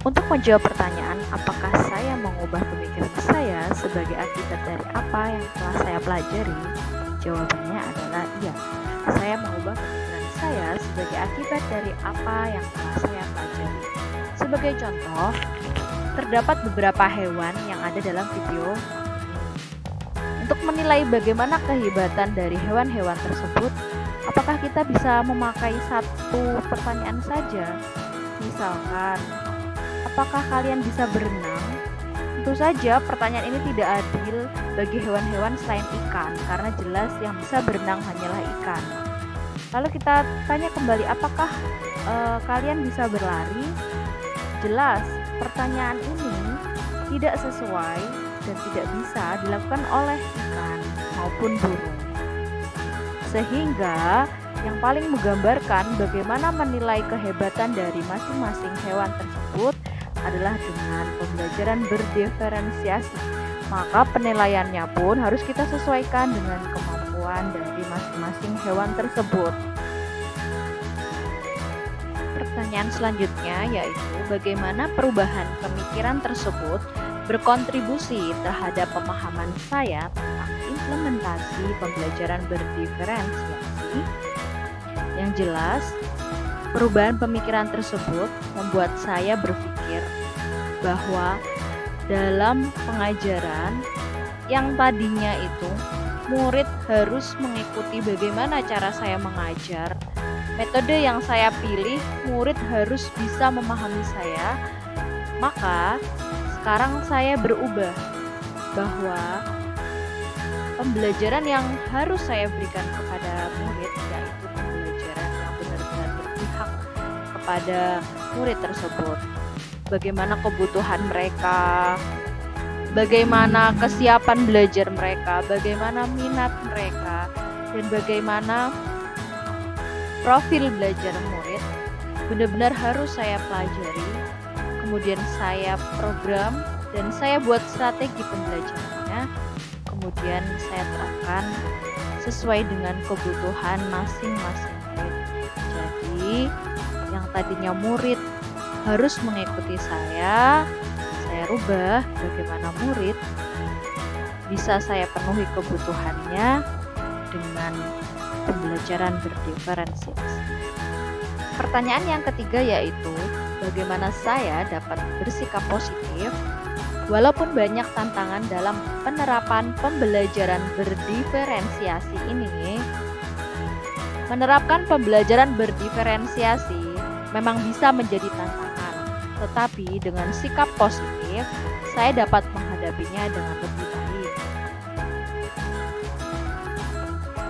Untuk menjawab pertanyaan, apakah saya mengubah pemikiran saya sebagai akibat dari apa yang telah saya pelajari? Jawabannya adalah iya. Saya mengubah pemikiran saya sebagai akibat dari apa yang telah saya pelajari. Sebagai contoh, terdapat beberapa hewan yang ada dalam video ini. Untuk menilai bagaimana kehebatan dari hewan-hewan tersebut, apakah kita bisa memakai satu pertanyaan saja? Misalkan, apakah kalian bisa berenang? Tentu saja pertanyaan ini tidak adil bagi hewan-hewan selain ikan, karena jelas yang bisa berenang hanyalah ikan. Lalu kita tanya kembali, apakah kalian bisa berlari? Jelas, pertanyaan ini tidak sesuai dan tidak bisa dilakukan oleh ikan maupun burung. Sehingga yang paling menggambarkan bagaimana menilai kehebatan dari masing-masing hewan tersebut adalah dengan pembelajaran berdiferensiasi. Maka penilaiannya pun harus kita sesuaikan dengan kemampuan dari masing-masing hewan tersebut. Pertanyaan selanjutnya yaitu bagaimana perubahan pemikiran tersebut berkontribusi terhadap pemahaman saya tentang implementasi pembelajaran berdiferensiasi. Yang jelas, perubahan pemikiran tersebut membuat saya berpikir bahwa dalam pengajaran yang tadinya itu murid harus mengikuti bagaimana cara saya mengajar, metode yang saya pilih, murid harus bisa memahami saya, maka sekarang saya berubah bahwa pembelajaran yang harus saya berikan kepada murid yaitu pembelajaran yang benar-benar berpihak kepada murid tersebut. Bagaimana kebutuhan mereka, bagaimana kesiapan belajar mereka, bagaimana minat mereka, dan bagaimana profil belajar murid benar-benar harus saya pelajari, kemudian saya program dan saya buat strategi pembelajarannya, kemudian saya terapkan sesuai dengan kebutuhan masing-masing murid. Jadi yang tadinya murid harus mengikuti saya rubah bagaimana murid bisa saya penuhi kebutuhannya dengan pembelajaran berdiferensiasi. Pertanyaan yang ketiga yaitu bagaimana saya dapat bersikap positif walaupun banyak tantangan dalam penerapan pembelajaran berdiferensiasi ini. Menerapkan pembelajaran berdiferensiasi memang bisa menjadi tantangan, tetapi dengan sikap positif saya dapat menghadapinya dengan lebih baik.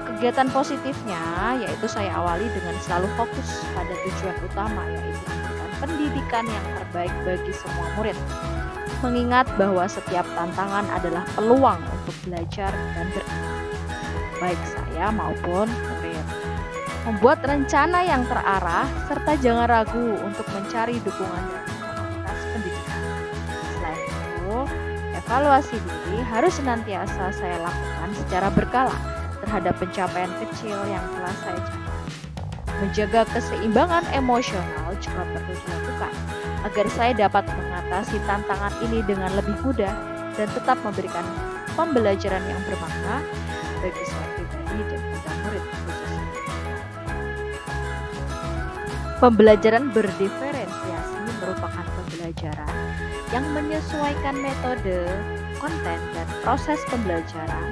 Kegiatan positifnya yaitu saya awali dengan selalu fokus pada tujuan utama, yaitu memberikan pendidikan yang terbaik bagi semua murid. Mengingat bahwa setiap tantangan adalah peluang untuk belajar dan berkembang, baik saya maupun murid. Membuat rencana yang terarah serta jangan ragu untuk mencari dukungan dari komunitas pendidikan. Selain itu, evaluasi diri harus senantiasa saya lakukan secara berkala terhadap pencapaian kecil yang telah saya capai. Menjaga keseimbangan emosional juga perlu dilakukan agar saya dapat mengatasi tantangan ini dengan lebih mudah dan tetap memberikan pembelajaran yang bermakna bagi saya pribadi dan pada murid khususnya. Pembelajaran berdiferensiasi merupakan pembelajaran yang menyesuaikan metode, konten, dan proses pembelajaran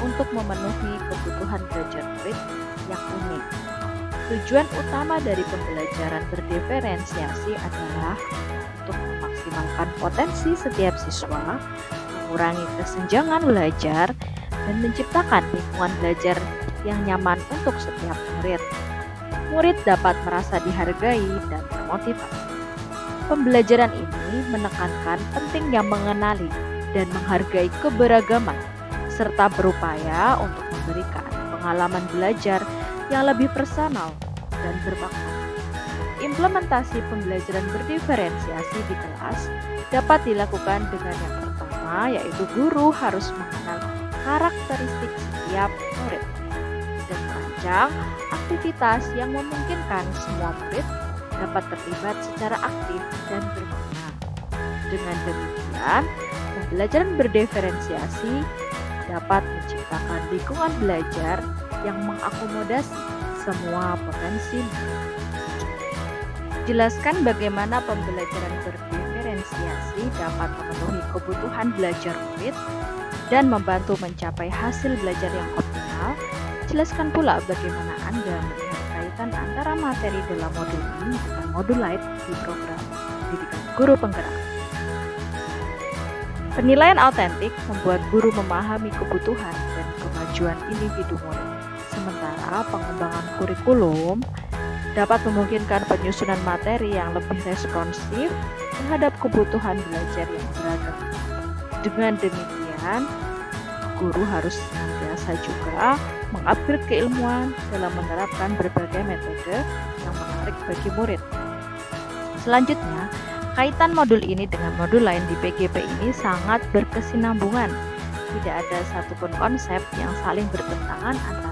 untuk memenuhi kebutuhan belajar murid yang unik. Tujuan utama dari pembelajaran berdiferensiasi adalah untuk memaksimalkan potensi setiap siswa, mengurangi kesenjangan belajar, dan menciptakan lingkungan belajar yang nyaman untuk setiap murid. Murid dapat merasa dihargai dan termotivasi. Pembelajaran ini menekankan pentingnya mengenali dan menghargai keberagaman, serta berupaya untuk memberikan pengalaman belajar yang lebih personal dan bermakna. Implementasi pembelajaran berdiferensiasi di kelas dapat dilakukan dengan yang pertama, yaitu guru harus mengenal karakteristik setiap murid dan merancang aktivitas yang memungkinkan semua murid dapat terlibat secara aktif dan bermakna. Dengan demikian, pembelajaran berdiferensiasi dapat menciptakan lingkungan belajar yang mengakomodasi semua potensi. Jelaskan bagaimana pembelajaran berdiferensiasi dapat memenuhi kebutuhan belajar murid dan membantu mencapai hasil belajar yang optimal. Jelaskan pula bagaimana Anda melihat kaitan antara materi dalam modul ini dengan modul lain di program pendidikan guru penggerak. Penilaian autentik membuat guru memahami kebutuhan dan kemajuan individu murid, sementara pengembangan kurikulum dapat memungkinkan penyusunan materi yang lebih responsif terhadap kebutuhan belajar yang beragam. Dengan demikian, guru harus senantiasa juga mengupgrade keilmuan dalam menerapkan berbagai metode yang menarik bagi murid. Selanjutnya, kaitan modul ini dengan modul lain di PGP ini sangat berkesinambungan. Tidak ada satupun konsep yang saling bertentangan antara